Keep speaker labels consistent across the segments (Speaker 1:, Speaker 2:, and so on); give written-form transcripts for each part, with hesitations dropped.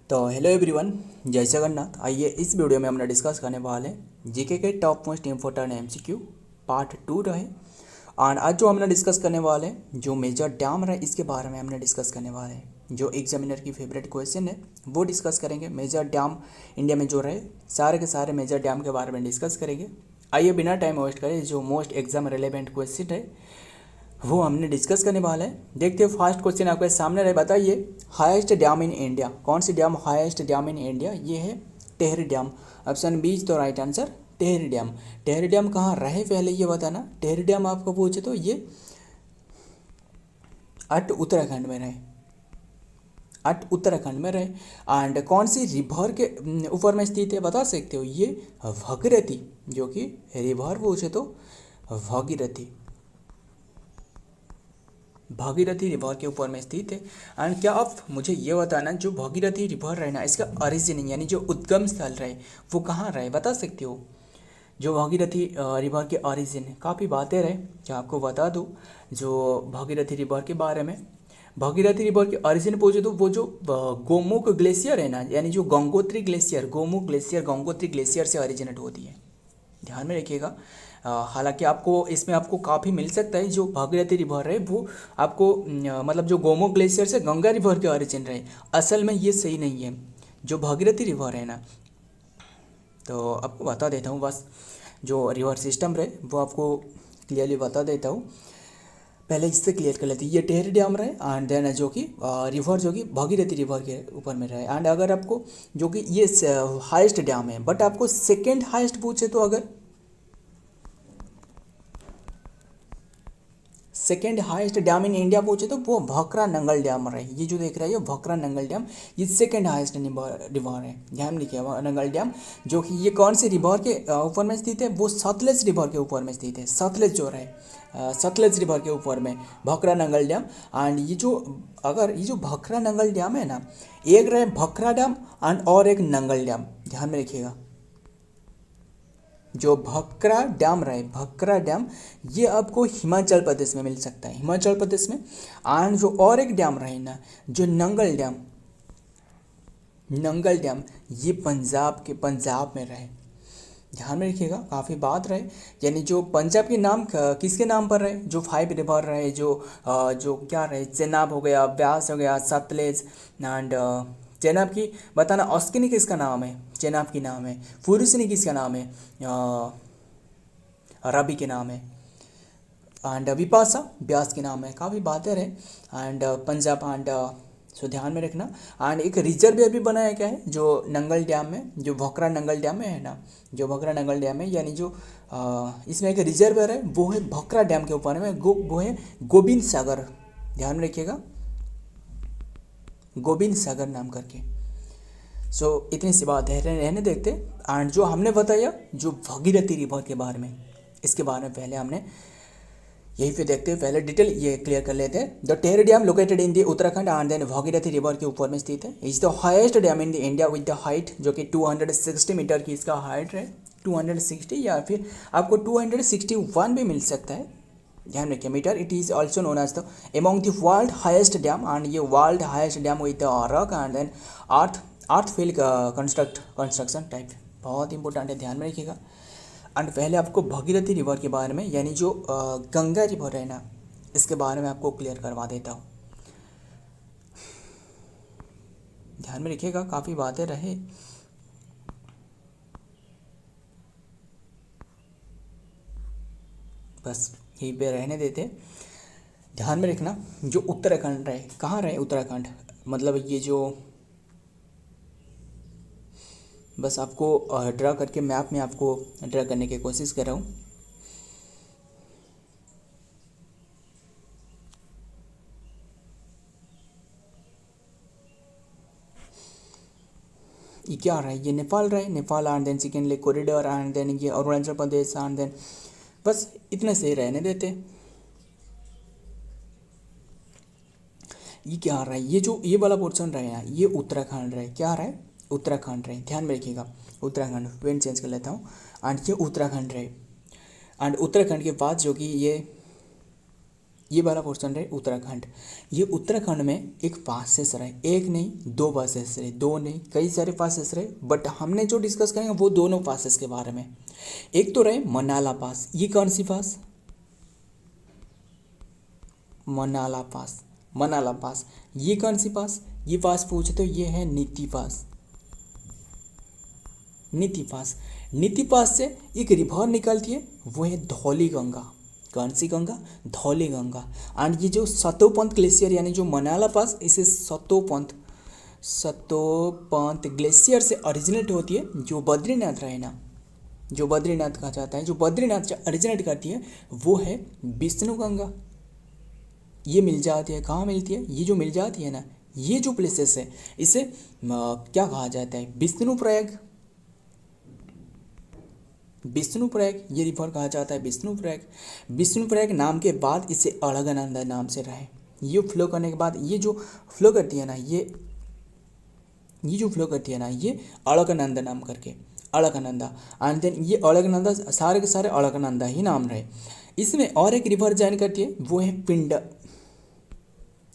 Speaker 1: तो hello everyone, जय जगन्नाथ। आइए इस वीडियो में हम डिस्कस करने वाले जीके के top most important MCQ part 2 रहे। और आज जो हमने डिस्कस करने वाले जो मेजर डैम रहे इसके बारे में हमने डिस्कस करने वाले हैं। जो एग्जामिनर की फेवरेट क्वेश्चन है वो डिस्कस करेंगे। मेजर डैम इंडिया में जो रहे सारे के सारे मेजर डैम के बारे में डिस्कस करेंगे। आइए बिना टाइम वेस्ट करें जो मोस्ट एग्जाम रिलेवेंट क्वेश्चन है वो हमने डिस्कस करने वाला है। देखते हैं फर्स्ट क्वेश्चन आपके सामने रहे। बताइए हाईएस्ट डैम इन इंडिया। कौन सी dam highest dam in India? ये है Tehri dam. Option B is तो right answer, Tehri dam. Tehri dam कहाँ रहे पहले ये बताना। टेहरी डैम आपको पूछे तो ये अट उत्तराखंड में रहे, अट उत्तराखंड में रहे। एंड कौन सी रिवर के ऊपर में स्थित है बता सकते हो? ये भगीरथी, जो कि रिवर पूछे तो भगीरथी, भागीरथी रिवर के ऊपर में स्थित है। एंड क्या आप मुझे ये बताना जो भागीरथी रिवर रहे ना इसका ओरिजिन यानी जो उद्गम स्थल रहे वो कहाँ रहे बता सकते हो? जो भागीरथी रिवर के ओरिजिन काफ़ी बातें रहे, क्या आपको बता दूँ जो भागीरथी रिवर के बारे में। भागीरथी रिवर के ओरिजिन पूछे तो वो जो गोमुख ग्लेशियर है ना, यानी जो Gangotri glacier, Gomukh glacier Gangotri glacier से ओरिजिनेट होती है, ध्यान में रखिएगा। हालांकि आपको इसमें आपको काफ़ी मिल सकता है। जो भागीरथी रिवर है वो आपको मतलब जो गोमुख ग्लेशियर से गंगा रिवर के ओरिजिन रहे, असल में ये सही नहीं है। जो भागीरथी रिवर है ना, तो आपको बता देता हूँ बस जो रिवर सिस्टम रहे वो आपको क्लियरली बता देता हूँ। पहले इससे क्लियर कर लेते हैं। ये टेहरी डैम रहे एंड देन जो कि रिवर जो कि भागीरथी रिवर के ऊपर में रहे। एंड अगर आपको जो कि ये हाईएस्ट डैम है बट आपको सेकेंड हाईएस्ट पूछे तो अगर second highest dam in India पूछे तो वो भखरा नंगल डैम रहे। ये जो देख रहे हो भखरा नंगल डैम ये सेकेंड हाईएस्ट रिवर है, ध्यान रखिए। नंगल डैम जो कि ये कौन से रिवर के ऊपर में स्थित है? वो सतलज रिवर के ऊपर में स्थित है। सतलज जो रहे सतलज रिवर के ऊपर में भखरा नंगल डैम। एंड ये जो अगर ये जो भखरा नंगल डैम है ना, एक रहे भखरा डैम एंड और एक नंगल डैम, ध्यान में रखिएगा। जो भखरा डैम रहे भखरा डैम ये आपको हिमाचल प्रदेश में मिल सकता है, हिमाचल प्रदेश में। एंड जो और एक डैम रहे ना जो नंगल डैम, नंगल डैम ये पंजाब में रहे, ध्यान में रखिएगा। काफ़ी बात रहे यानी जो पंजाब के नाम किसके नाम पर रहे? जो 5 रिवर रहे जो क्या रहे, चेनाब हो गया, ब्यास हो गया, सतलेज एंड चेनाब की बताना। ऑस्किनी किसका नाम है? चेनाब की नाम है। फुरुसनी किसका नाम है? रबी के नाम है। एंड विपाशा ब्यास के नाम है। काफ़ी बातें रहे एंड पंजाब एंड सो ध्यान में रखना। एंड एक रिजर्व भी बनाया गया है जो नंगल डैम में, जो भखरा नंगल डैम में है ना, जो भखरा नंगल डैम है यानी जो इसमें एक रिजर्वर है वो है भखरा डैम के ऊपर में वो है गोविंद सागर, ध्यान में रखिएगा, गोविंद सागर नाम करके। सो इतनी सी बात है, रहने देखते। एंड जो हमने बताया जो भागीरथी रिवर के बारे में, इसके बारे में पहले हमने यहीं पे देखते हैं। पहले डिटेल ये क्लियर कर लेते हैं। The Tehri dam located in the Uttarakhand and then Bhagirathi river के ऊपर में स्थित है। Is the highest dam in the India with the height जो कि 260 मीटर की इसका हाइट है। 260 या फिर आपको 261 भी मिल सकता है, ध्यान रखिए metre. It is also known as the among the world highest dam. And ये world highest dam with the rock and then earth fill construction type, बहुत इंपॉर्टेंट है, ध्यान में रखिएगा। एंड पहले आपको भागीरथी रिवर के बारे में यानी जो गंगा रिवर है ना इसके बारे में आपको क्लियर करवा देता हूँ, ध्यान में रखिएगा। काफ़ी बातें रहे बस यहीं पे रहने देते, ध्यान में रखना। जो उत्तराखंड रहे कहाँ रहे? उत्तराखंड मतलब ये जो बस आपको ड्रा करके मैप में आपको ड्रा करने की कोशिश कर रहा हूँ। ये क्या रहा है? ये नेपाल रहा है, Nepal and then secondly corridor and then ये अरुणाचल प्रदेश एंड देन बस इतने से रहने देते। ये क्या रहा है? ये जो ये वाला पोर्शन रहे हैं ये उत्तराखंड रहे, क्या रहा है? उत्तराखंड रहे, ध्यान में रखिएगा। उत्तराखंड वेन चेंज कर लेता हूँ एंड ये उत्तराखंड रहे। एंड उत्तराखंड के बाद जो कि ये ये वाला पोर्शन रहे उत्तराखंड। ये उत्तराखंड में एक पासेस रहे, एक नहीं दो पासेस रहे, दो नहीं कई सारे पासेस रहे, बट हमने जो डिस्कस करेंगे वो दोनों पासेस के बारे में। एक तो रहे मनाला पास, ये कौन सी पास, मनाला पास, मनाला पास। ये कौन सी पास, ये पास पूछे तो ये है नीति पास, नीति पास। नीति पास से एक रिवर निकलती है, वो है धौली गंगा। कौन सी गंगा, धौली गंगा। एंड ये जो सतोपंथ ग्लेशियर यानी जो मनाला पास, इसे सतोपंथ ग्लेशियर से ओरिजिनेट होती है। जो बद्रीनाथ रहे ना, जो बद्रीनाथ कहा जाता है, जो बद्रीनाथ से ओरिजिनेट करती है वो है विष्णु गंगा। ये मिल जाती है, कहाँ मिलती है, ये जो मिल जाती है ना, ये जो प्लेसेस है इसे क्या कहा जाता है, विष्णुप्रयाग। विष्णुप्रयाग ये रिवर कहा जाता है, विष्णुप्रयाग। विष्णुप्रयाग नाम के बाद इसे अलकनंदा नाम से रहे। ये फ्लो करने के बाद ये जो फ्लो करती है ना, ये जो फ्लो करती है ना, ये अलकनंदा नाम करके, अलकनंदा। एंड देन ये अलकनंदा सारे के सारे अलकनंदा ही नाम रहे। इसमें और एक रिवर ज्वाइन करती है, वो है पिंड।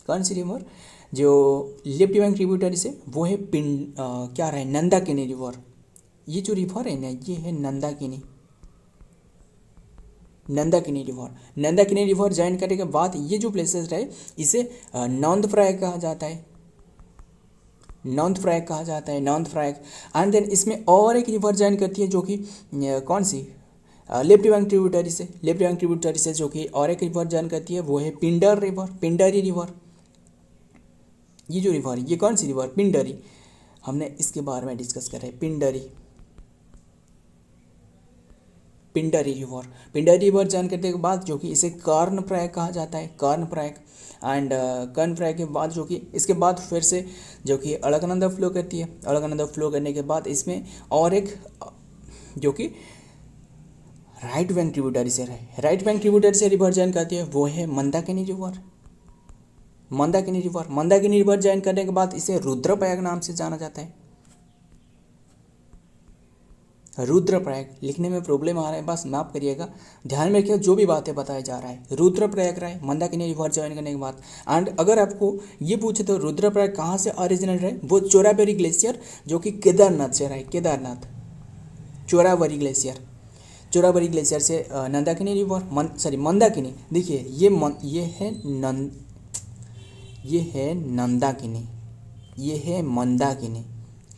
Speaker 1: कौन सी रिवर, जो लेफ्ट बैंक ट्रिब्यूटरी से, वो है पिंड क्या रहे, नंदाकिनी रिवर। ये जो रिवर है ना, ये है Nandakini, Nandakini river. Nandakini river join करने के बाद ये जो प्लेसेस रहे इसे नौंदप्रयाग कहा जाता है, नौंदप्रयाग कहा जाता है, नौंदप्रयाग। एंड देन इसमें और एक रिवर ज्वाइन करती है जो कि कौन सी, लेफ्ट बैंक ट्रिब्यूटरी से, लेफ्ट बैंक ट्रिब्यूटरी से जो कि और एक रिवर ज्वाइन करती है वो है पिंडर रिवर, पिंडरी रिवर। ये जो रिवर, ये कौन सी रिवर, पिंडरी। हमने इसके बारे में डिस्कस करा है, पिंडरी, पिंडरी रिवर। पिंडरी रिवर ज्वाइन करने के बाद जो कि इसे कर्णप्रयाग कहा जाता है, कर्णप्रयाग। एंड कर्णप्रयाग के बाद जो कि इसके बाद फिर से जो कि अलकनंदा फ्लो करती है। अलकनंदा फ्लो करने के बाद इसमें और एक जो कि राइट बैंक ट्रिब्यूटरी से रहे, राइट बैंक ट्रिब्यूटरी से रिवर ज्वाइन करती है, वो है Mandakini river, Mandakini river. Mandakini river join करने के बाद इसे रुद्रप्रयाग नाम से जाना जाता है, रुद्रप्रयाग। लिखने में प्रॉब्लम आ रहा है, बस माफ करिएगा, ध्यान में रखिए जो भी बातें बताया जा रहा है। रुद्रप्रयाग रहे मंदाकिनी रिवर ज्वाइन करने के बाद। एंड अगर आपको ये पूछे तो रुद्रप्रयाग कहाँ से ओरिजिनल रहे, वो चोराबरी ग्लेशियर जो कि केदारनाथ से रहे, केदारनाथ, चोराबरी ग्लेशियर, चोराबरी ग्लेशियर से नंदाकिनी रिवर, मंदाकिनी। देखिए ये है नंदाकिनी, ये है Mandakini,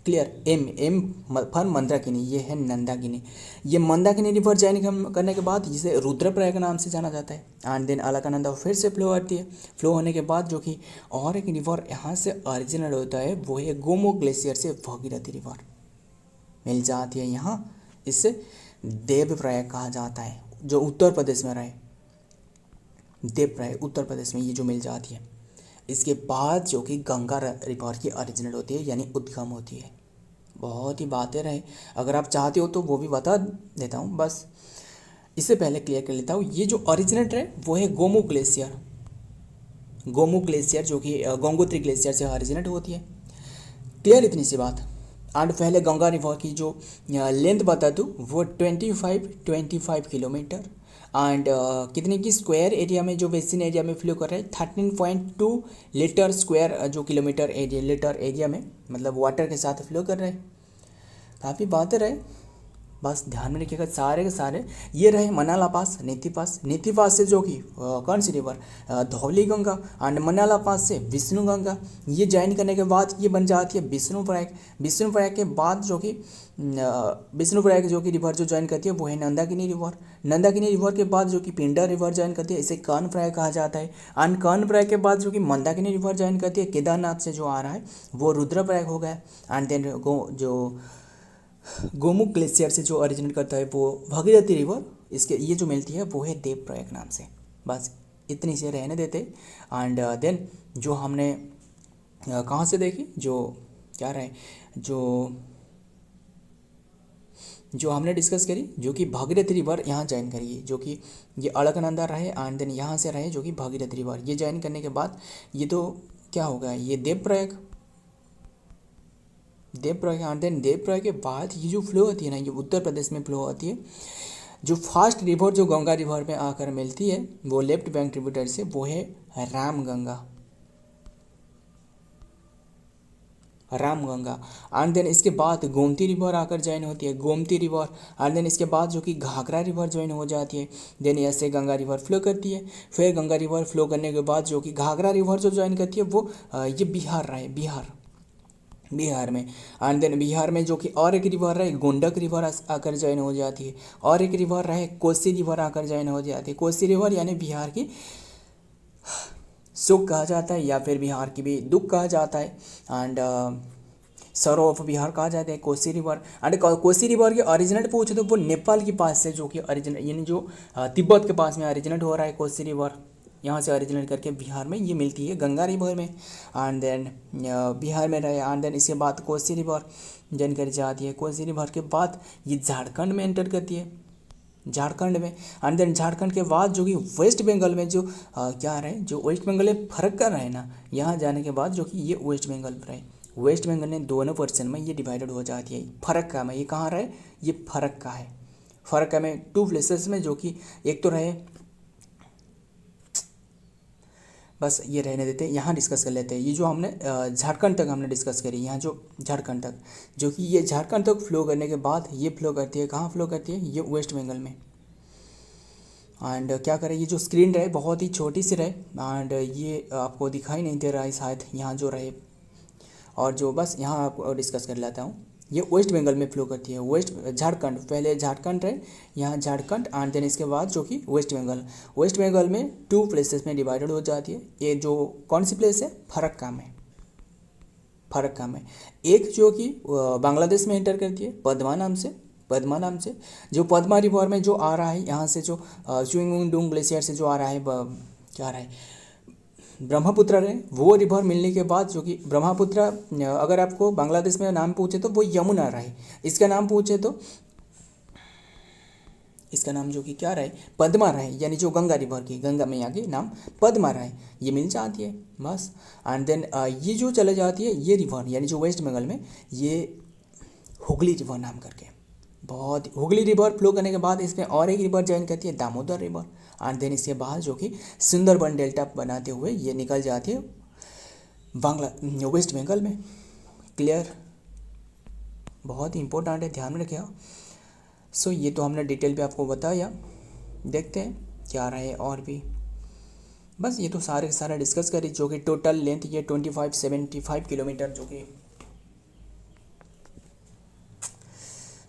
Speaker 1: clear. M for Mandakini, ये है नंदाकिनी। ये मंदाकिनी रिवर ज्वाइन करने के बाद इसे रुद्रप्रयाग नाम से जाना जाता है। एंड देन अलकनंदा फिर से फ्लो होती है। फ्लो होने के बाद जो कि और एक रिवर यहाँ से ओरिजिनल होता है, वो है गोमो ग्लेशियर से भगीरथी रिवर मिल जाती है यहाँ। इससे देवप्रयाग कहा जाता है, जो उत्तर प्रदेश में रहे, देवप्रयाग उत्तर प्रदेश में ये जो मिल जाती है। इसके बाद जो कि गंगा रिवर की ओरिजिनल होती है, यानी उद्गम होती है। बहुत ही बातें रहे, अगर आप चाहते हो तो वो भी बता देता हूँ, बस इससे पहले क्लियर कर लेता हूँ। ये जो ओरिजिनेट है वो है गोमू ग्लेशियर, गोमू ग्लेशियर जो कि गंगोत्री ग्लेशियर से ओरिजिनेट होती है। क्लियर इतनी सी बात। एंड पहले गंगा रिवर की जो लेंथ बता दूँ, वो 25 किलोमीटर। एंड कितने की स्क्वायर एरिया में, जो बेसिन एरिया में फ्लो कर रहा है 13.2 लीटर स्क्वायर जो किलोमीटर एरिया, लीटर एरिया में, मतलब वाटर के साथ फ्लो कर रहा है। काफ़ी बातें रहे, बस ध्यान में रखिएगा सारे के सारे। ये रहे मनाला पास, नीति पास। नीति पास से जो कि कौन सी रिवर, धौली गंगा। एंड मनाला पास से विष्णु गंगा। ये ज्वाइन करने के बाद ये बन जाती है विष्णुप्रयाग। विष्णुप्रयाग के बाद जो कि विष्णुप्रयाग जो कि रिवर जो ज्वाइन करती है वो है नंदाकिनी रिवर। नंदाकिनी रिवर के बाद जो कि पिंडर रिवर ज्वाइन करती है, इसे कर्णप्रयाग कहा जाता है। एंड कर्णप्रयाग के बाद जो कि मंदाकिनी रिवर ज्वाइन करती है, केदारनाथ से जो आ रहा है वो रुद्रप्रयाग हो गया। एंड देन जो गोमुख ग्लेशियर से जो ओरिजिनेट करता है वो भगीरथी रिवर, इसके ये जो मिलती है वो है देवप्रयाग नाम से। बस इतनी से रहने देते। एंड देन जो हमने कहाँ से देखी, जो क्या रहे, जो हमने डिस्कस करी, जो कि भागीरथी रिवर यहाँ ज्वाइन करिए, जो कि ये अलकनंदा रहे एंड देन यहाँ से रहे जो कि भागीरथी रिवर। ये ज्वाइन करने के बाद ये तो क्या होगा, ये देवप्रयाग एंड देन देवप्रयाग के बाद ये जो फ्लो होती है ना, ये उत्तर प्रदेश में फ्लो होती है। जो फास्ट रिवर जो गंगा रिवर में आकर मिलती है वो लेफ्ट बैंक ट्रिब्यूटरी से, वो है रामगंगा। रामगंगा। एंड देन इसके बाद गोमती रिवर आकर ज्वाइन होती है, गोमती रिवर। एंड देन इसके बाद जो कि घाघरा रिवर ज्वाइन हो जाती है। देन ऐसे गंगा रिवर फ्लो करती है। फिर गंगा रिवर फ्लो करने के बाद जो कि घाघरा रिवर जो ज्वाइन करती है वो ये बिहार रहा है, बिहार में। एंड देन बिहार में जो कि और एक रिवर है गंडक रिवर आकर ज्वाइन हो जाती है। और एक रिवर है कोसी रिवर आकर ज्वाइन हो जाती है। कोसी रिवर यानी बिहार की सुख कहा जाता है, या फिर बिहार की भी दुख कहा जाता है। एंड सरो ऑफ बिहार कहा जाता है Kosi river. And Kosi river के ओरिजिनेट पूछे तो वो नेपाल के पास से जो कि ओरिजिनेट यानी जो तिब्बत के पास में ओरिजिनेट हो रहा है कोसी रिवर, यहाँ से ओरिजिनेट करके बिहार में ये मिलती है गंगा रिवर में। एंड देन बिहार में रहे। एंड देन इसके बाद कोसी रिवर जन कर जाती है। कोसी रिवर के बाद ये झारखंड में एंटर करती है, झारखंड में। एंड देन झारखंड के बाद जो कि वेस्ट बंगाल में जो क्या रहे, जो वेस्ट बंगाल में फर्क कर रहे हैं ना, यहाँ जाने के बाद जो कि ये वेस्ट बंगाल रहे, वेस्ट बंगाल ने दोनों पर्सन में ये डिवाइडेड हो जाती है। फर्क का में ये कहाँ रहे, ये फर्क का है, फर्क का में टू प्लेसेस में, जो कि एक तो रहे, बस ये रहने देते हैं, यहाँ डिस्कस कर लेते हैं। ये जो हमने झारखंड तक हमने डिस्कस करी, यहाँ जो झारखंड तक, जो कि ये झारखंड तक फ्लो करने के बाद ये फ्लो करती है, कहाँ फ्लो करती है, ये वेस्ट बंगाल में। एंड क्या करें, ये जो स्क्रीन रहे बहुत ही छोटी सी रहे, एंड ये आपको दिखाई नहीं दे रहा है शायद, यहाँ जो रहे। और जो बस यहाँ आपको डिस्कस कर लेता हूँ, ये वेस्ट बंगाल में फ्लो करती है। वेस्ट झारखंड, पहले झारखंड रहे, यहाँ झारखंड। एंड देन इसके बाद जो कि वेस्ट बंगाल, वेस्ट बंगाल में टू प्लेसेस में डिवाइडेड हो जाती है। ये जो कौन सी प्लेस है, फरक्का में, फरक्का में। एक जो कि बांग्लादेश में एंटर करती है पद्मा नाम से, पद्मा नाम से। जो पद्मा रिवर में जो आ रहा है, यहाँ से जो चुंगडुंग ग्लेशियर से जो आ रहा है, क्या आ रहा है, ब्रह्मपुत्र है। वो रिवर मिलने के बाद जो कि ब्रह्मपुत्र, अगर आपको बांग्लादेश में नाम पूछे तो वो यमुना रहे, इसका नाम पूछे तो इसका नाम जो कि क्या रहे, पद्मा रहे, यानी जो गंगा रिवर की, गंगा मैया की नाम पद्मा रहे, ये मिल जाती है बस। एंड देन ये जो चले जाती है ये रिवर, यानी जो वेस्ट बंगाल में, ये हुगली रिवर नाम करके, बहुत हुगली रिवर फ्लो करने के बाद इसमें और एक रिवर ज्वाइन करती है, दामोदर रिवर। एंड देन इसके बाद जो कि सुंदरबन डेल्टा बनाते हुए ये निकल जाती है वेस्ट बंगाल में। क्लियर, बहुत ही इंपॉर्टेंट है, ध्यान में रखिएगा। सो ये तो हमने डिटेल पे आपको बताया, देखते हैं क्या रहे और भी। बस ये तो सारा डिस्कस करी, जो कि टोटल लेंथ ये 2575 किलोमीटर, जो कि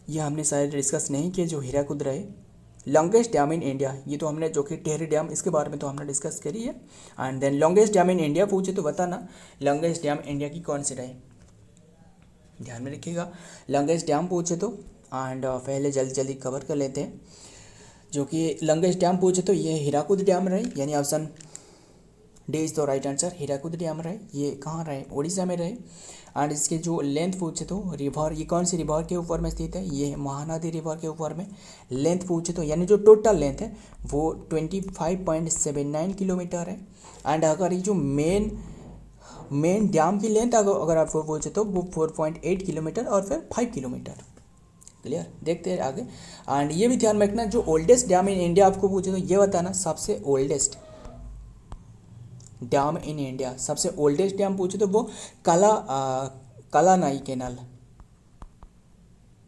Speaker 1: ये हमने सारे डिस्कस नहीं किए। जो हीराकुद रहे, लॉन्गेस्ट डैम इन इंडिया, ये तो हमने जो कि टिहरी डैम, इसके बारे में तो हमने डिस्कस करी है। And then longest dam in India पूछे तो बताना लॉन्गेस्ट डैम इंडिया की कौन सी रहे, ध्यान में रखिएगा। लॉन्गेस्ट डैम पूछे तो, एंड पहले जल्दी कवर कर लेते हैं। जो कि लॉन्गेस्ट डैम पूछे तो ये हीराकुद डैम रहे, यानी option D is the right answer, Hirakud dam रहे। ये कहाँ रहे, उड़ीसा में रहे। एंड इसके जो लेंथ पूछे तो रिवर, ये कौन सी रिवर के ऊपर में स्थित है, ये महानदी रिवर के ऊपर में। लेंथ पूछे तो, यानी जो टोटल लेंथ है वो 25.79 किलोमीटर है। एंड अगर ये जो मेन डैम की लेंथ अगर आपको पूछे तो वो 4.8 किलोमीटर और फिर 5 किलोमीटर। क्लियर, देखते हैं आगे। एंड ये भी ध्यान में रखना, जो ओल्डेस्ट डैम इन इंडिया आपको पूछे तो ये बताना सबसे ओल्डेस्ट डैम इन इंडिया। सबसे ओल्डेस्ट डैम पूछे तो वो कलानाई कैनाल,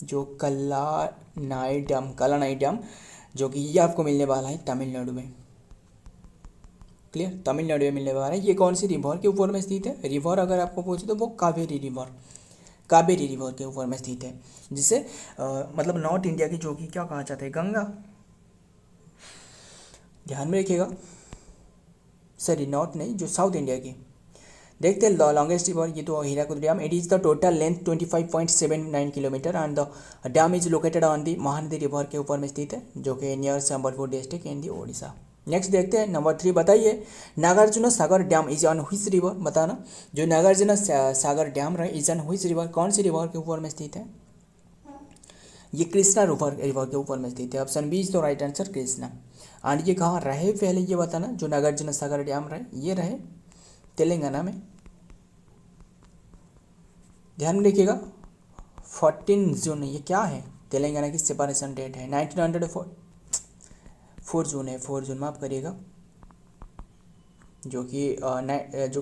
Speaker 1: जो कलानाई डैम जो कि ये आपको मिलने वाला है तमिलनाडु में। क्लियर, तमिलनाडु में मिलने वाला है। ये कौन सी रिवर के ऊपर में स्थित है, रिवर अगर आपको पूछे तो वो कावेरी रिवर के ऊपर में स्थित है, जिसे मतलब नॉर्थ इंडिया की जो कि क्या कहा जाता है, गंगा। ध्यान में रखिएगा, सॉरी नॉर्थ नहीं, जो साउथ इंडिया की। देखते हैं लॉन्गेस्ट रिवर, ये तो Hirakud dam. It is the total length 25.79 kilometre and the dam is located on the Mahanadi river के ऊपर में स्थित है, जो कि near Sambalpur district in the Odisha. Next देखते हैं नंबर 3, बताइए Nagarjuna Sagar dam is on which river, बताना जो नागार्जुन सागर डैम रहे इज ऑन व्हिच रिवर, कौन सी रिवर के ऊपर में स्थित है। ये कृष्णा रिवर के ऊपर में स्थित है, option B is the right answer, Krishna. And ये कहाँ रहे, पहले ये बताना, जो नागार्जुन सागर डैम रहे ये रहे तेलंगाना में। ध्यान में रखिएगा 14 जून, ये क्या है, तेलंगाना की सेपरेशन डेट है। 1904 4 जून है, 4 जून माफ़ करिएगा, जो कि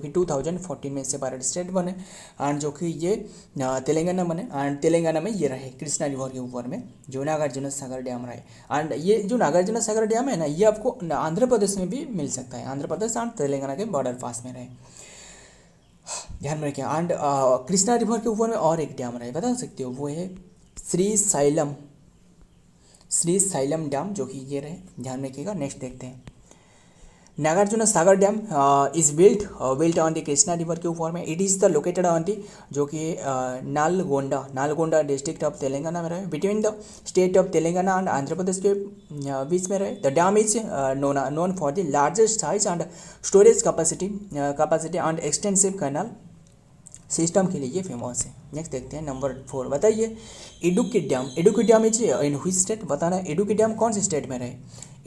Speaker 1: 2014 में सेपरेट स्टेट बने एंड जो कि ये तेलंगाना बने एंड तेलंगाना में ये रहे कृष्णा रिवर के ऊपर में जो नागार्जुन सागर डैम रहे। एंड ये जो नागार्जुन सागर डैम है ना, ये आपको आंध्र प्रदेश में भी मिल सकता है, आंध्र प्रदेश एंड तेलंगाना के बॉर्डर पास में रहे, ध्यान में रखिए। एंड कृष्णा रिवर के ऊपर में और एक डैम रहे, बता सकते हो, वो है श्री साइलम डैम, जो कि ये रहे, ध्यान में रखिएगा। नेक्स्ट देखते हैं, Nagarjuna Sagar dam is built on the Krishna river के ऊपर में। It is the located on the जो कि नालगोंडा डिस्ट्रिक्ट ऑफ तेलंगाना में रहे, between the state of Telangana and Andhra Pradesh के बीच में रहे। The dam is known for the largest size and storage capacity and extensive canal system के लिए ये फेमस है। नेक्स्ट देखते हैं नंबर 4, बताइए Idukki dam is in which state, बताना इडुक्की डैम कौन से स्टेट में रहे।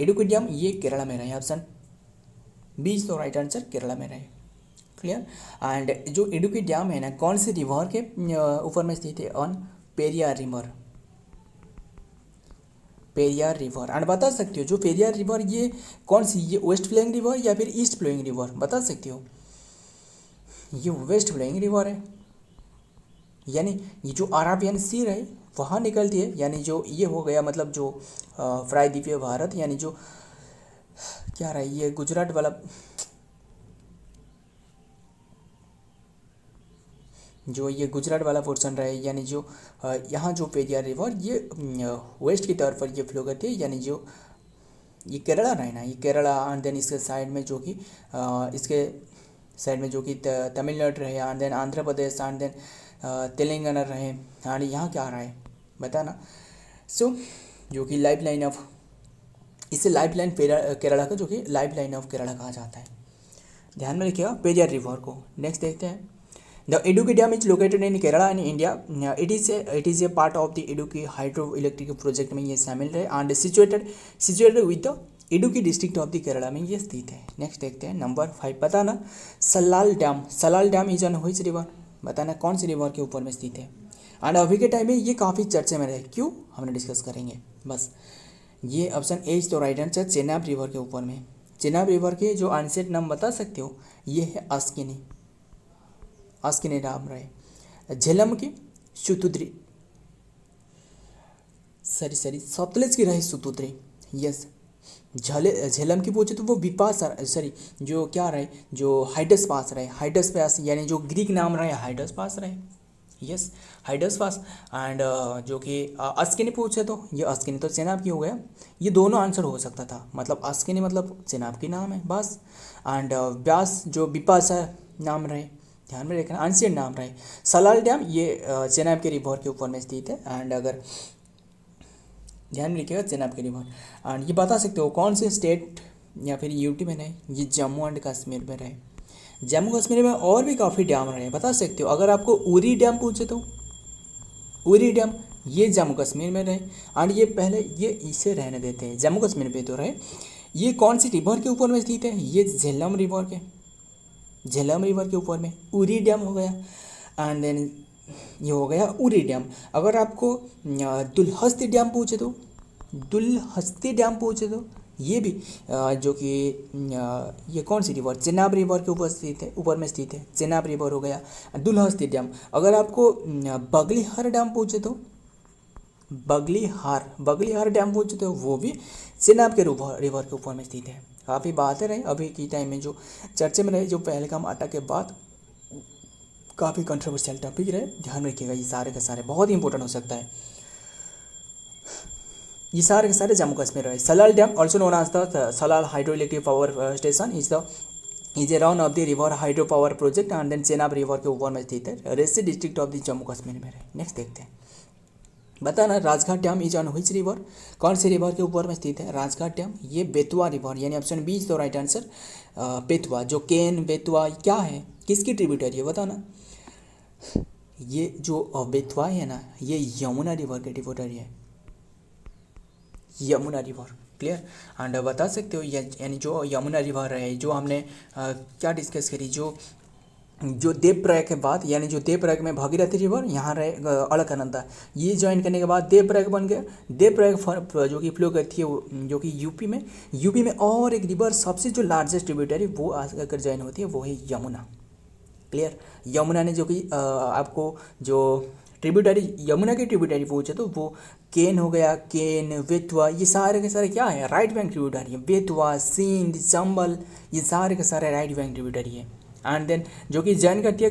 Speaker 1: इडुक्की डैम ये केरला में रहे, option B is the right answer, Kerala में रहे, क्लियर। एंड जो इडुक्की डैम है ना, कौन से रिवर के ऊपर में स्थित है, ऑन पेरियार रिवर। एंड बता सकते हो जो पेरियार रिवर ये कौन सी, ये वेस्ट फ्लोइंग रिवर या फिर ईस्ट फ्लोइंग रिवर, बता सकते हो। ये वेस्ट फ्लोइंग रिवर है, यानी ये जो अराबियन सी रहे वहाँ निकलती है, यानी जो ये हो गया मतलब जो प्रायद्वीपीय भारत, यानी जो क्या रहा है ये गुजरात वाला, जो ये गुजरात वाला पोर्शन रहा है, यानी जो यहाँ जो पेरियार रिवर ये वेस्ट की तरफ पर ये फ्लो करती है, यानी जो ये केरला रहे ना, ये केरला एंड देन इसके साइड में जो कि इसके साइड में जो कि तमिलनाडु रहे and then Andhra Pradesh and then Telangana रहे, एंड यहाँ क्या रहा है बताना। सो जो कि लाइफ लाइन ऑफ, इसे लाइफ लाइन केरला का, जो कि लाइफ लाइन ऑफ केरला कहा जाता है, ध्यान में रखिएगा पेरियार रिवर को। नेक्स्ट देखते हैं, the Idukki dam is located in Kerala in India. It is a part of the Idukki hydro electric project में ये शामिल है and situated with the Idukki district of the Kerala में ये स्थित है। नेक्स्ट देखते हैं नंबर 5, बताना Salal dam is on which river, बताना कौन सी रिवर के ऊपर में स्थित है। एंड अभी के टाइम में ये काफ़ी चर्चे में रहे, क्यों हमने डिस्कस करेंगे बस। ये ऑप्शन ए इज तो राइट आंसर, चेनाब रिवर के ऊपर में। चेनाब रिवर के जो आंसर नाम बता सकते हो, ये है अस्किनी डैम रहे। झेलम की सुतुद्री, सॉरी सतलज की रहे सुतुद्री, यस। झेलम की पूछे तो वो जो क्या रहे, जो हाइडस पास यानी जो ग्रीक नाम रहे हाइडस पास रहे, यस हाइडस पास। एंड जो कि अस्किनी पूछे तो ये अस्किनी तो चेनाब की हो गया, ये दोनों आंसर हो सकता था, मतलब अस्किनी मतलब चेनाब की नाम है बस। एंड व्यास जो बिपाशा नाम रहे, ध्यान में रखना एंशिएंट नाम रहे। सलाल डैम ये चेनाब के रिवर के ऊपर में स्थित है, एंड अगर ध्यान में रखिएगा चेनाब के रिवर। एंड ये बता सकते हो कौन से स्टेट या फिर यूटी में रहे, ये जम्मू एंड कश्मीर में रहे। जम्मू कश्मीर में और भी काफ़ी डैम रहे, बता सकते हो। अगर आपको उरी डैम पूछे तो उरी डैम ये जम्मू कश्मीर में रहे, एंड ये पहले ये इसे रहने देते हैं, जम्मू कश्मीर पे तो रहे। ये कौन सी रिवर के ऊपर में स्थित है, ये झेलम रिवर के ऊपर में उरी डैम हो गया, एंड देन ये हो गया उरी डैम। अगर आपको दुलहस्ती डैम पूछे तो ये भी जो कि ये कौन सी रिवर, चेनाब रिवर के ऊपर में स्थित है, चेनाब रिवर हो गया। दुलहस्ती डैम। अगर आपको बगलीहार डैम पूछे तो बगलीहार डैम पूछे तो वो भी चेनाब के रिवर के ऊपर में स्थित है। काफ़ी बातें रही अभी की टाइम में, जो चर्चे में रहे, जो पहलगाम अटैक के बाद काफ़ी कंट्रोवर्शियल टॉपिक रहे, ध्यान रखिएगा। ये सारे के सारे बहुत ही इंपॉर्टेंट हो सकता है, ये सारे के सारे जम्मू कश्मीर रहे। Salal dam also known as the Salal hydro electric power station is a run of the river hydro power project and then Chenab river के ऊपर में स्थित है, Reasi district of the Jammu Kashmir में रहे। नेक्स्ट देखते हैं, बताना Rajghat dam is on which river, कौन से रिवर के ऊपर में स्थित है राजघाट डैम, ये बेतवा रिवर, यानी option B is the right answer. Betwa जो बेतवा क्या है, किसकी ट्रिब्यूटरी है बताना। ये जो बेतवा है ना, ये यमुना रिवर के ट्रिब्यूटरी है, यमुना रिवर, क्लियर। एंड बता सकते हो यानी जो यमुना रिवर है, जो हमने क्या डिस्कस करी, जो जो देवप्रयाग के बाद, यानी जो देवप्रयाग में भागीरथी रिवर, यहाँ रहे अलकनंदा, ये ज्वाइन करने के बाद देवप्रयाग बन गया। देवप्रयाग जो कि फ्लो करती है जो कि यूपी में और एक रिवर सबसे जो लार्जेस्ट ट्रिब्यूटरी वो आकर ज्वाइन होती है, वो है यमुना। क्लियर। यमुना ने जो कि आपको जो ट्रिब्यूटरी, यमुना की ट्रिब्यूटरी पूछे तो वो केन हो गया, केन, बेतवा, ये सारे के सारे क्या है, राइट बैंक ट्रिब्यूटरी है। बेतवा, सिंध, चंबल, ये सारे के सारे राइट बैंक ट्रिब्यूटरी है। एंड देन जो कि ज्वाइन करती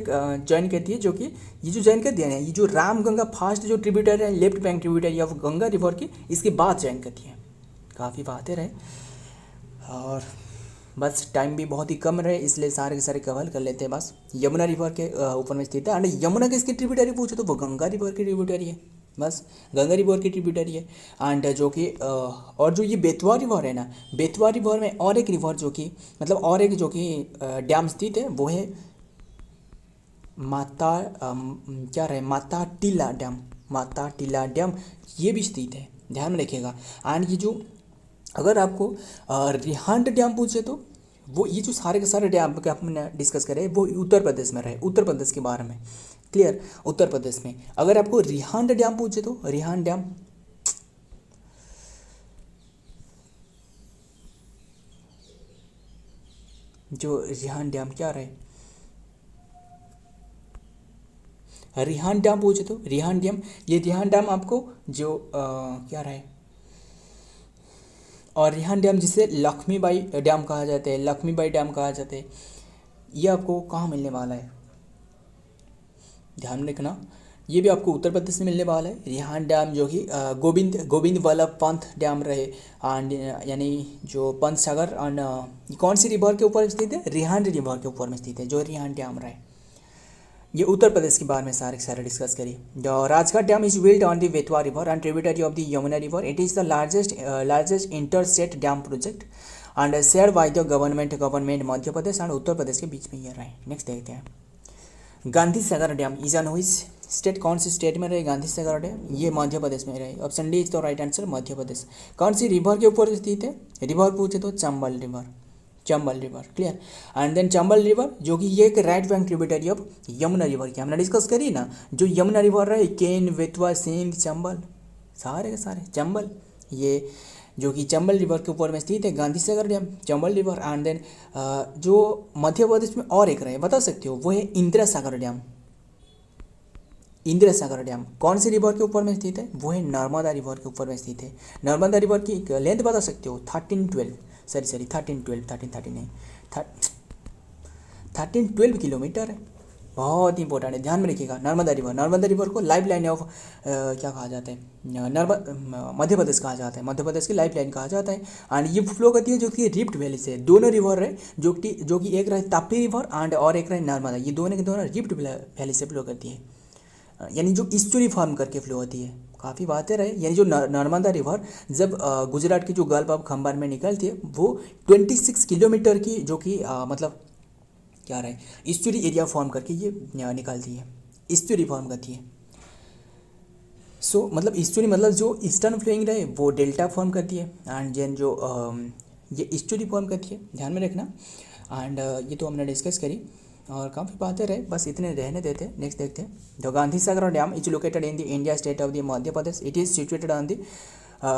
Speaker 1: है जो कि ये जो ज्वाइन करती है ना, ये जो रामगंगा फास्ट जो ट्रिब्यूटरी है, left bank tributary of Ganga river की, इसके बाद ज्वाइन करती है। काफ़ी बातें रहे और बस टाइम भी बहुत ही कम रहे, इसलिए सारे के सारे कवर कर लेते हैं। बस यमुना रिवर के ऊपर में स्थित है। एंड यमुना किसकी ट्रिब्यूटरी पूछे तो वो गंगा रिवर की ट्रिब्यूटरी है। बस गंगा रिवर की ट्रिब्यूटरी है। एंड जो कि और जो ये बेतवा रिवर है ना, बेतवा रिवर में और एक रिवर जो कि मतलब और एक जो कि डैम स्थित है, वो है क्या रहे, माता टीला डैम, ये भी स्थित है, ध्यान में रखिएगा। एंड ये जो अगर आपको रिहांड डैम पूछे तो वो ये जो सारे के सारे डैम के हमने डिस्कस करे वो उत्तर प्रदेश में रहे, उत्तर प्रदेश के बारे में। क्लियर। उत्तर प्रदेश में अगर आपको रिहांड डैम पूछे तो रिहांड डैम जो रिहांड डैम क्या रहे, रिहांड डैम पूछे तो रिहांड डैम, ये रिहांड डैम आपको जो क्या रहे, और रिहांड डैम जिसे लक्ष्मीबाई डैम कहा जाता है, लक्ष्मीबाई डैम कहा जाता है, ये आपको कहाँ मिलने वाला है, ध्यान में रखना। ये भी आपको उत्तर प्रदेश में मिलने वाला है। रिहांड डैम जो कि गोविंद वल्लभ पंत डैम रहे, एंड यानी जो पंत सागर और कौन सी रिवर के ऊपर स्थित है, रिहांड रिवर के ऊपर में स्थित है जो रिहांड डैम रहे। ये उत्तर प्रदेश के बारे में सारे डिस्कस करिए। The Rajghat dam is built on the Betwa river and tributary of the Yamuna river. It is the largest inter state dam project and share by the government Madhya Pradesh and Uttar Pradesh के बीच में ये रहे। नेक्स्ट देखते हैं Gandhi Sagar dam is on which state, कौन सी state में रहे गांधी सागर डैम, ये मध्य प्रदेश में रहे। Option D is the right answer, Madhya Pradesh. कौन सी रिवर के ऊपर स्थित है, रिवर पूछे तो Chambal river. Clear. And then Chambal river जो कि ये एक right bank tributary of Yamuna river की हमने डिस्कस करी ना, जो यमुना रिवर रहे, केन, बेतवा, सिंध, चंबल, सारे के सारे चंबल, ये जो कि चंबल रिवर के ऊपर में स्थित है Gandhi Sagar dam, Chambal river. And then जो मध्य प्रदेश में और एक रहे, बता सकते हो, वो है इंदिरा सागर डैम कौन सी रिवर के ऊपर में स्थित है, वो है नर्मदा रिवर के ऊपर में स्थित है। नर्मदा रिवर की लेंथ बता सकते हो, 1312 किलोमीटर है। बहुत इंपॉर्टेंट है, ध्यान में रखिएगा। नर्मदा रिवर को लाइफ लाइन ऑफ क्या कहा जाता है, मध्य प्रदेश कहा जाता है, मध्य प्रदेश की लाइफ लाइन कहा जाता है। एंड ये फ्लो करती है जो कि रिफ्ट वैली से। दोनों रिवर है जो कि एक रहे ताप्ती रिवर एंड और एक रहे नर्मदा, ये दोनों के दोनों रिफ्ट वैली से फ्लो करती है, यानी जो ईस्चुरी फॉर्म करके फ्लो होती है। काफ़ी बातें रहे, यानी जो नर्मदा रिवर जब गुजरात की जो गल्फ ऑफ खंबार में निकलती है, वो 26 किलोमीटर की जो कि मतलब क्या रहे, ईस्चुरी एरिया फॉर्म करके ये निकलती है, ईस्चुरी फॉर्म करती है। सो मतलब ईस्चुरी मतलब जो ईस्टर्न फ्लोइंग रहे वो डेल्टा फॉर्म करती है, एंड देन जो ये ईस्चुरी फॉर्म करती है, ध्यान में रखना। एंड ये तो हमने डिस्कस करी और काफ़ी बातें रहे, बस इतने रहने देते। नेक्स्ट देखते हैं। The Gandhi Sagar dam is located in the India state of the Madhya Pradesh. It is situated on the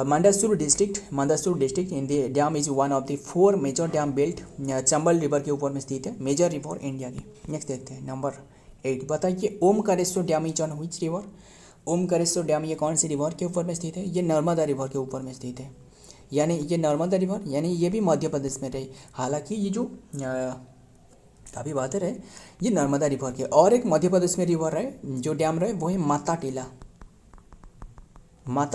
Speaker 1: Mandsaur district in the dam is one of the 4 major dam belt, Chambal river के ऊपर में स्थित है, मेजर रिवर इंडिया की। Next देखते हैं number 8। बताइए Omkareshwar dam is on which river. Omkareshwar dam ये कौन सी रिवर के ऊपर में स्थित है, ये नर्मदा रिवर के ऊपर में स्थित है, यानी ये नर्मदा रिवर, यानी ये भी मध्य प्रदेश में रही। हालांकि ये जो काफ़ी बातें रहे, ये नर्मदा रिवर के। और एक मध्य प्रदेश में रिवर रहे जो डैम रहे, वो है माता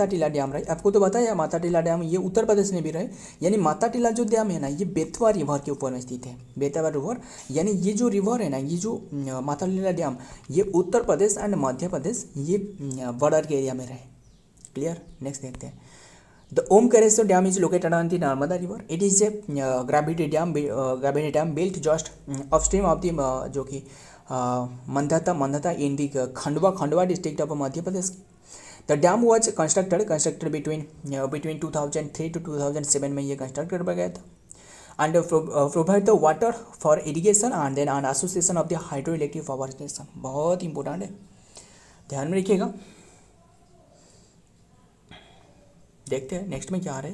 Speaker 1: टीला डैम रहे। आपको तो बताया माता टीला डैम ये उत्तर प्रदेश में भी रहे, यानी माता टीला जो डैम है ना, ये बेतवा रिवर के ऊपर में स्थित है। बेतवा रिवर यानी ये जो रिवर है ना, ये जो माता टीला डैम, ये उत्तर प्रदेश एंड मध्य प्रदेश ये बॉर्डर के एरिया में रहे। क्लियर। नेक्स्ट देखते हैं। The Omkareshwar dam is located on the Narmada river. It is a gravity dam built just upstream of the जो कि Mandhata in the Khandwa district of Madhya Pradesh. The dam was constructed between 2003 to 2007 में ये construct किया गया था। and provide the water for irrigation and then an association of the hydroelectric power station। बहुत important है, ध्यान में रखिएगा। देखते हैं नेक्स्ट में क्या आ रहा है।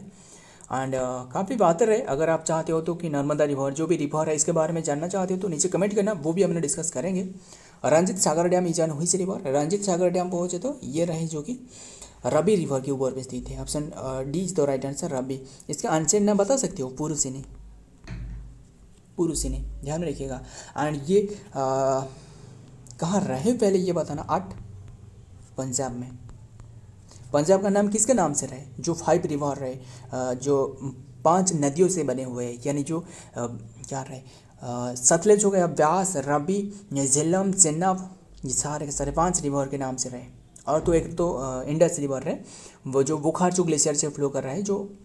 Speaker 1: एंड काफ़ी बेहतर है, अगर आप चाहते हो तो कि नर्मदा रिवर जो भी रिवर है इसके बारे में जानना चाहते हो तो नीचे कमेंट करना, वो भी हमने डिस्कस करेंगे। Ranjit Sagar dam is on which river, Ranjit Sagar dam पहुँचे तो ये रहे जो कि रबी रिवर के ऊपर में स्थित है। Option D is the right answer, Ravi. इसका आंसर ना बता सकते हो, पुरुषिनी, पुरुषिनी, ध्यान में रखिएगा। एंड ये कहाँ रहे पहले ये बताना। 8 पंजाब में। पंजाब का नाम किसके नाम से रहे, जो 5 रिवर रहे, जो 5 नदियों से बने हुए हैं, यानी जो क्या रहे, सतलज हो गया, ब्यास, रबी, झेलम, चेनाब, ये सारे के सारे 5 रिवर के नाम से रहे। और तो एक तो इंडस रिवर है, वो जो बुखारचू ग्लेशियर से फ्लो कर रहा है, जो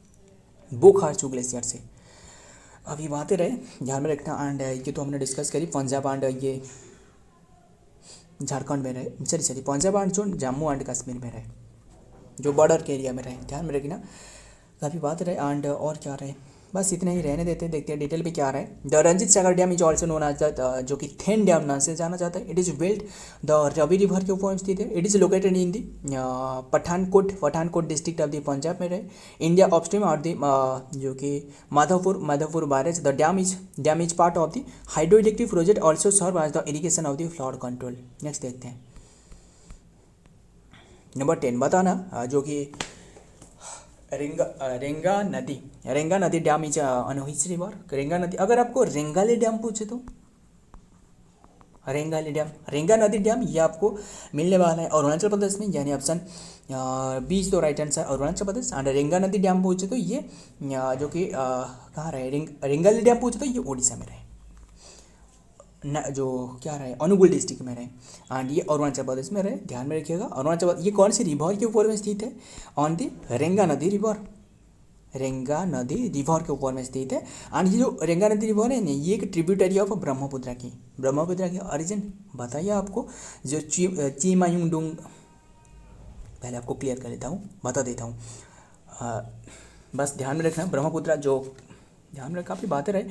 Speaker 1: बुखारचू ग्लेशियर से। अभी बातें रहे, ध्यान में रखना। एंड ये तो हमने डिस्कस करी पंजाब एंड ये झारखंड में रहे, सॉरी पंजाब एंड जो जम्मू एंड कश्मीर में रहे, जो बॉर्डर के एरिया में रहे, ध्यान में रखना। काफ़ी बात रहे। एंड और क्या रहे, बस इतना ही रहने देते हैं, देखते हैं डिटेल में क्या रहा है। The Ranjit Sagar dam is also known as the, जो कि थेन डैम नाम से जाना जाता है। It is built the Ravi river के ऊपर स्थित है। It is located in the Pathankot district of the Punjab में रहे, इंडिया अपस्ट्रीम और द जो कि Madhavpur barrage. The dam is part of the hydro electric project, also serve as the irrigation of the flood control. Next देखते हैं number 10 बताना, जो कि Ranganadi dam is on which river. Ranganadi, अगर आपको रेंगाली डैम पूछे तो रेंगा नदी डैम ये आपको मिलने वाला है अरुणाचल प्रदेश में, यानी option B is the right answer, Arunachal Pradesh. And Ranganadi dam पूछे तो ये जो कि कहाँ रहे, रेंगाली डैम पूछे तो ये उड़ीसा में रहे, जो क्या रहे, अनुगुल डिस्ट्रिक्ट में रहे। एंड ये अरुणाचल प्रदेश में रहे, ध्यान में रखिएगा। अरुणाचल प्रदेश, ये कौन सी रिवर के ऊपर में स्थित है, ऑन दी रेंगा नदी रिवर, रेंगा नदी रिवर के ऊपर में स्थित है। एंड ये जो रेंगा नदी रिवर है ना, ये एक ट्रिब्यूटरी ऑफ ब्रह्मपुत्र की ओरिजिन बताइए आपको, जो चीमायुंगडुंग, पहले आपको क्लियर कर लेता हूँ, बता देता हूँ, बस ध्यान में रखना। ब्रह्मपुत्र जो ध्यान में, काफ़ी बातें रहे,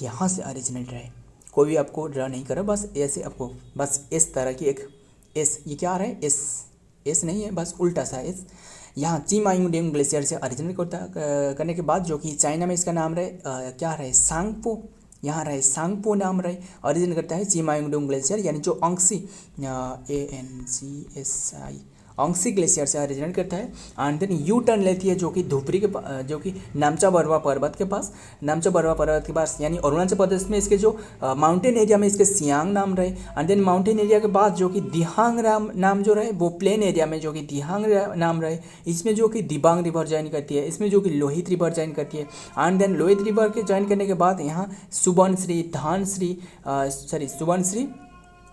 Speaker 1: यहाँ से ओरिजिनेट रहे, कोई भी आपको ड्रा नहीं करा, बस ऐसे आपको बस इस तरह की एक एस, ये क्या है, एस नहीं है, बस उल्टा सा एस, यहाँ चीमायुंगडुंग ग्लेशियर से ओरिजिनेट करने के बाद जो कि चाइना में इसका नाम रहे क्या रहे, सांगपो, यहाँ रहे सांगपो नाम रहे, ओरिजिन करता है चीमायुंगडुंग ग्लेशियर, यानी जो अंक्सी ANCSI अंक्सी ग्लेशियर से ओरिजिनेट करता है। एंड देन यू टर्न लेती है जो कि धुबरी के जो कि नामचा बरवा पर्वत के पास, यानी अरुणाचल प्रदेश में इसके जो माउंटेन एरिया में इसके सियांग नाम रहे। एंड देन माउंटेन एरिया के बाद जो कि दिहांग नाम जो रहे, वो प्लेन एरिया में जो कि दिहांग नाम रहे, इसमें जो कि दिबांग रिवर ज्वाइन करती है, इसमें जो कि लोहित रिवर ज्वाइन करती है। एंड देन लोहित रिवर के ज्वाइन करने के बाद यहाँ सुबनश्री,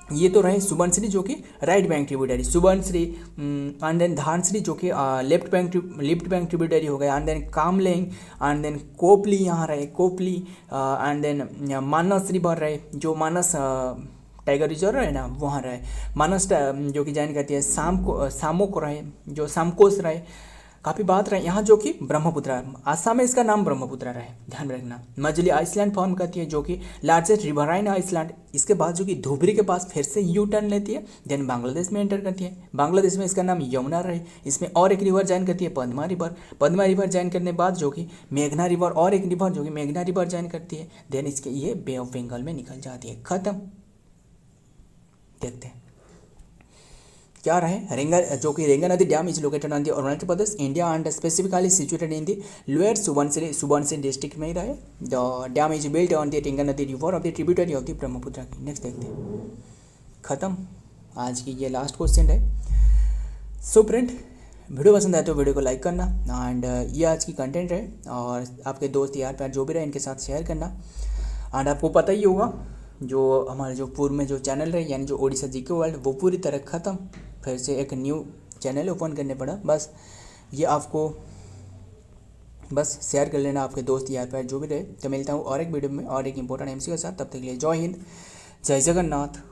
Speaker 1: ये तो रहे सुबनश्री जो कि right bank tributary, Subansiri. And then Dhansiri जो कि लेफ्ट बैंक ट्रिब्यूटरी हो गया। And then Kameng, and then Kopili, यहाँ रहे Kopili. And then Manas river रहे, जो मानस टाइगर रिजर्व रहे ना, वहाँ रहे मानस, जो कि ज्वाइन करती है सामोक रहे, जो सामकोस रहे। काफ़ी बात रहे यहाँ जो कि ब्रह्मपुत्र, आसाम में इसका नाम ब्रह्मपुत्र रहे, ध्यान में रखना। मजली आइसलैंड फॉर्म करती है, जो कि लार्जेस्ट रिवराइन आइसलैंड। इसके बाद जो कि धुबरी के पास फिर से यू टर्न लेती है, देन बांग्लादेश में एंटर करती है। बांग्लादेश में इसका नाम यमुना रहे, इसमें और एक रिवर ज्वाइन करती है पद्मा रिवर ज्वाइन करने के बाद जो कि मेघना रिवर, और एक रिवर जो कि मेघना रिवर ज्वाइन करती है, देन इसके ये बे ऑफ बंगाल में निकल जाती है। खत्म। देखते हैं क्या रहे, Ranganadi dam is located on the Arunachal Pradesh, India, and specifically situated in the lower Subansiri district में ही रहे। The dam is built on the Ranganadi river of the tributary of the Brahmaputra की। नेक्स्ट देखते हैं, खत्म। आज की ये लास्ट क्वेश्चन है। सो फ्रेंड, वीडियो पसंद आए तो वीडियो को लाइक करना, एंड ये आज की कंटेंट है, और आपके दोस्त यार प्यार जो भी रहे इनके साथ शेयर करना। एंड आपको पता ही होगा जो हमारे जो पूर्व में जो चैनल रहे, यानी जो ओडिशा जीके वर्ल्ड, वो पूरी तरह ख़त्म, फिर से एक न्यू चैनल ओपन करने पड़ा। बस ये आपको बस शेयर कर लेना आपके दोस्त यार प्यार जो भी रहे। तो मिलता हूँ और एक वीडियो में और एक इंपॉर्टेंट एमसी के साथ, तब तक के लिए जय हिंद, जय जगन्नाथ।